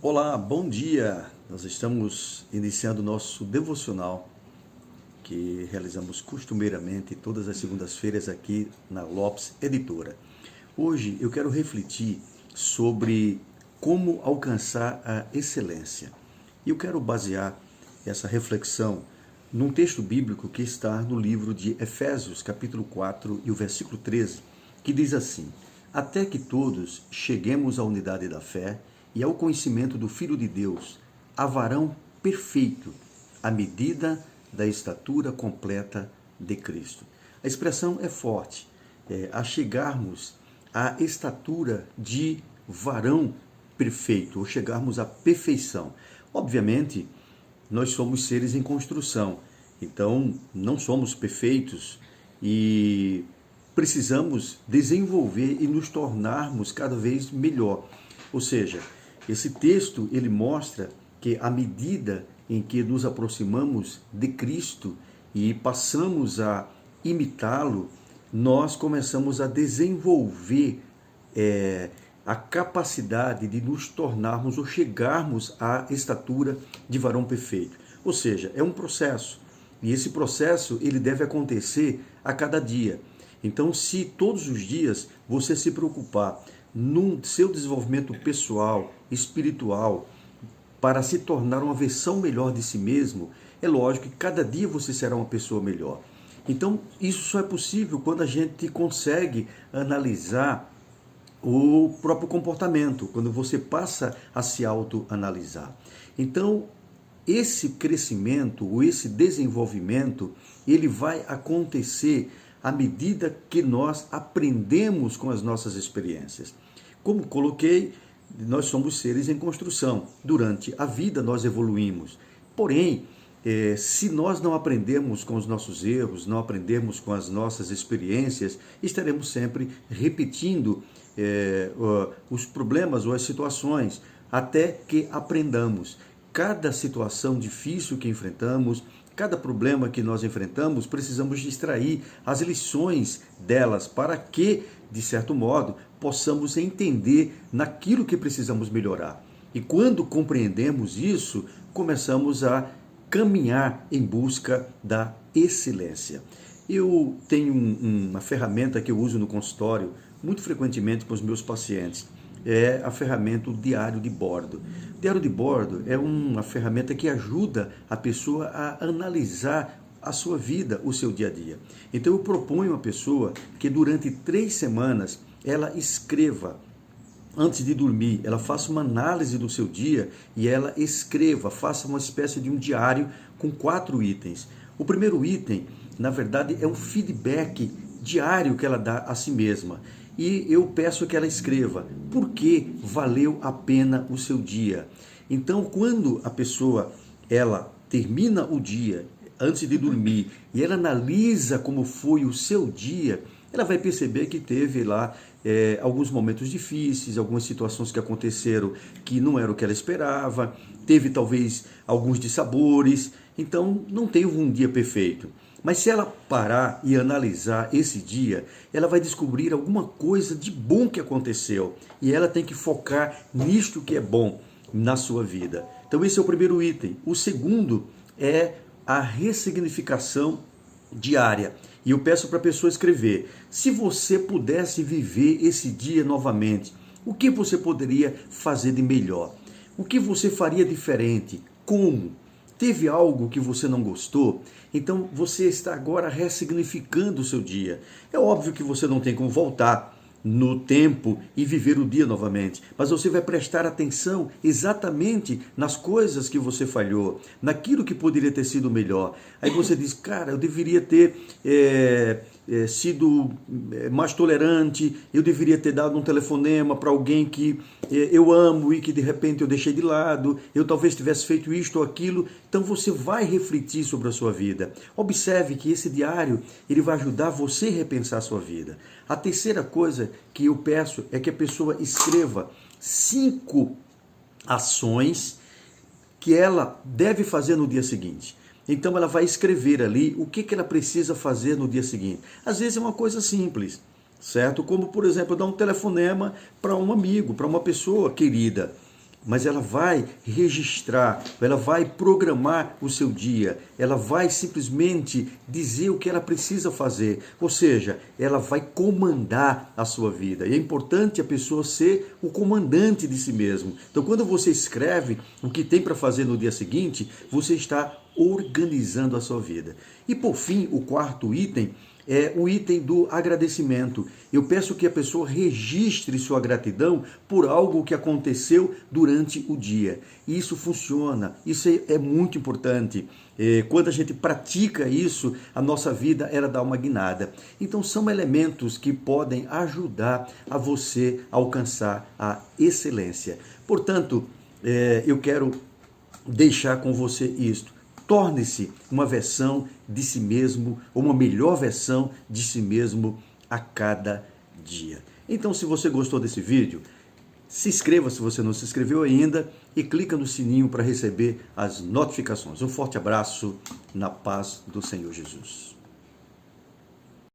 Olá, bom dia! Nós estamos iniciando o nosso devocional que realizamos costumeiramente todas as segundas-feiras aqui na Lopes Editora. Hoje eu quero refletir sobre como alcançar a excelência. E eu quero basear essa reflexão num texto bíblico que está no livro de Efésios, capítulo 4 e o versículo 13, que diz assim: até que todos cheguemos à unidade da fé e ao conhecimento do Filho de Deus, a varão perfeito, à medida da estatura completa de Cristo. A expressão é forte, a chegarmos à estatura de varão perfeito, ou chegarmos à perfeição. Obviamente, nós somos seres em construção, então não somos perfeitos e precisamos desenvolver e nos tornarmos cada vez melhor. Ou seja, esse texto ele mostra que à medida em que nos aproximamos de Cristo e passamos a imitá-lo, nós começamos a desenvolver a capacidade de nos tornarmos ou chegarmos à estatura de varão perfeito. Ou seja, é um processo. E esse processo ele deve acontecer a cada dia. Então, se todos os dias você se preocupar no seu desenvolvimento pessoal, espiritual, para se tornar uma versão melhor de si mesmo, é lógico que cada dia você será uma pessoa melhor. Então, isso só é possível quando a gente consegue analisar o próprio comportamento, quando você passa a se autoanalisar. Então, esse crescimento, ou esse desenvolvimento, ele vai acontecer à medida que nós aprendemos com as nossas experiências. Como coloquei, nós somos seres em construção. Durante a vida nós evoluímos. Porém, se nós não aprendemos com os nossos erros, não aprendemos com as nossas experiências, estaremos sempre repetindo os problemas ou as situações, até que aprendamos. Cada situação difícil que enfrentamos, cada problema que nós enfrentamos, precisamos extrair as lições delas para que, de certo modo, possamos entender naquilo que precisamos melhorar. E quando compreendemos isso, começamos a caminhar em busca da excelência. Eu tenho uma ferramenta que eu uso no consultório muito frequentemente com os meus pacientes. É a ferramenta do diário de bordo. O diário de bordo é uma ferramenta que ajuda a pessoa a analisar a sua vida, o seu dia a dia. Então eu proponho a pessoa que durante 3 semanas ela escreva, antes de dormir, ela faça uma análise do seu dia e ela escreva, faça uma espécie de um diário com 4 itens. O primeiro item, na verdade, é um feedback diário que ela dá a si mesma. E eu peço que ela escreva por que valeu a pena o seu dia. Então, quando a pessoa ela termina o dia antes de dormir e ela analisa como foi o seu dia, ela vai perceber que teve lá alguns momentos difíceis, algumas situações que aconteceram que não era o que ela esperava, teve talvez alguns dissabores, então não teve um dia perfeito. Mas se ela parar e analisar esse dia, ela vai descobrir alguma coisa de bom que aconteceu. E ela tem que focar nisto que é bom na sua vida. Então esse é o primeiro item. O segundo é a ressignificação diária. E eu peço para a pessoa escrever: se você pudesse viver esse dia novamente, o que você poderia fazer de melhor? O que você faria diferente? Como? Teve algo que você não gostou? Então você está agora ressignificando o seu dia. É óbvio que você não tem como voltar no tempo e viver o dia novamente, mas você vai prestar atenção exatamente nas coisas que você falhou, naquilo que poderia ter sido melhor. Aí você diz: cara, eu deveria ter sido mais tolerante, eu deveria ter dado um telefonema para alguém que eu amo e que de repente eu deixei de lado, eu talvez tivesse feito isto ou aquilo. Então você vai refletir sobre a sua vida. Observe que esse diário ele vai ajudar você a repensar a sua vida. A terceira coisa que eu peço é que a pessoa escreva 5 ações que ela deve fazer no dia seguinte. Então ela vai escrever ali o que ela precisa fazer no dia seguinte. Às vezes é uma coisa simples, certo? Como, por exemplo, dar um telefonema para um amigo, para uma pessoa querida. mas ela vai registrar, ela vai programar o seu dia, ela vai simplesmente dizer o que ela precisa fazer, ou seja, ela vai comandar a sua vida. E é importante a pessoa ser o comandante de si mesmo. Então, quando você escreve o que tem para fazer no dia seguinte, você está organizando a sua vida. E por fim, o quarto item é o item do agradecimento. Eu peço que a pessoa registre sua gratidão por algo que aconteceu durante o dia. E isso funciona, isso é muito importante. Quando a gente pratica isso, a nossa vida ela dá uma guinada. Então são elementos que podem ajudar a você a alcançar a excelência. Portanto, eu quero deixar com você isto. Torne-se uma versão de si mesmo, ou uma melhor versão de si mesmo a cada dia. Então, se você gostou desse vídeo, se inscreva se você não se inscreveu ainda e clica no sininho para receber as notificações. Um forte abraço na paz do Senhor Jesus.